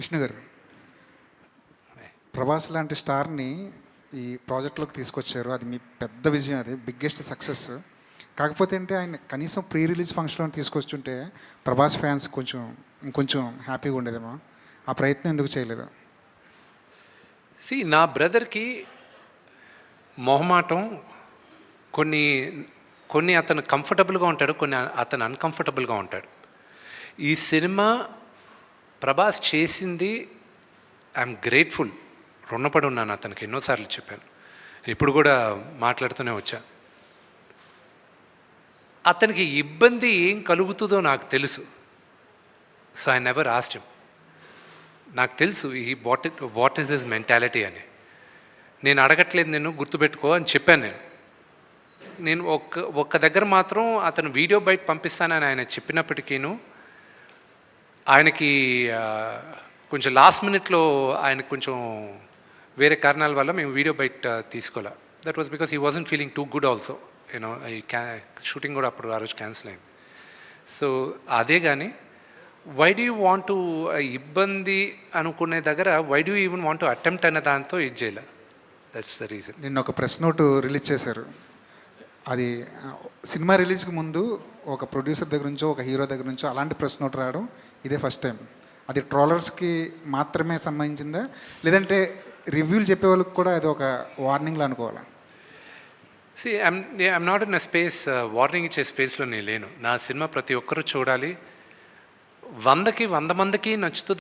విష్ణు గారు, ప్రభాస్ లాంటి స్టార్ని ఈ ప్రాజెక్ట్లోకి తీసుకొచ్చారు. అది మీ పెద్ద విజయం, అది బిగ్గెస్ట్ సక్సెస్. కాకపోతే అంటే ఆయన కనీసం ప్రీ రిలీజ్ ఫంక్షన్లో తీసుకొచ్చుంటే ప్రభాస్ ఫ్యాన్స్ ఇంకొంచెం హ్యాపీగా ఉండేదేమో. ఆ ప్రయత్నం ఎందుకు చేయలేదు? నా బ్రదర్కి మొహమాటం, కొన్ని కొన్ని అతను కంఫర్టబుల్గా ఉంటాడు, కొన్ని అతను అన్కంఫర్టబుల్గా ఉంటాడు. ఈ సినిమా ప్రభాస్ చేసింది ఐఎమ్ గ్రేట్ఫుల్, రుణపడి ఉన్నాను అతనికి. ఎన్నోసార్లు చెప్పాను, ఇప్పుడు కూడా మాట్లాడుతూనే వచ్చా. అతనికి ఇబ్బంది ఏం కలుగుతుందో నాకు తెలుసు. So I never asked him. నాకు తెలుసు ఈ వాట్ ఈస్ హిస్ మెంటాలిటీ అని. నేను అడగట్లేదు, నేను గుర్తుపెట్టుకో అని చెప్పాను. నేను ఒక్క దగ్గర మాత్రం అతను వీడియో బయట పంపిస్తానని ఆయన చెప్పినప్పటికీను, ఆయనకి కొంచెం లాస్ట్ మినిట్లో ఆయనకు కొంచెం వేరే కారణాల వల్ల మేము వీడియో బయట తీసుకోలే. That was because he wasn't feeling too good also. You know shooting కూడా అప్పుడు ఆ రోజు క్యాన్సిల్ అయింది. సో అదే కానీ why do you want to, ఇబ్బంది అనుకునే దగ్గర why do even want to attempt అనే దాంతో ఇది చేయలే. That's the reason. నిన్న ఒక ప్రెస్ నోట్ రిలీజ్ చేశారు. అది సినిమా రిలీజ్కి ముందు ఒక ప్రొడ్యూసర్ దగ్గర నుంచో ఒక హీరో దగ్గర నుంచో అలాంటి ప్రెస్ నోట్ రావడం ఇదే ఫస్ట్ టైం. అది ట్రోలర్స్కి మాత్రమే సంబంధించిందా, లేదంటే రివ్యూలు చెప్పే వాళ్ళకి కూడా అది ఒక వార్నింగ్లా అనుకోవాలా? I'm not in a space, warning ఇచ్చే స్పేస్లో నేను లేను. నా సినిమా ప్రతి ఒక్కరూ చూడాలి, 100కి 100 మందికి నచ్చుతుంది.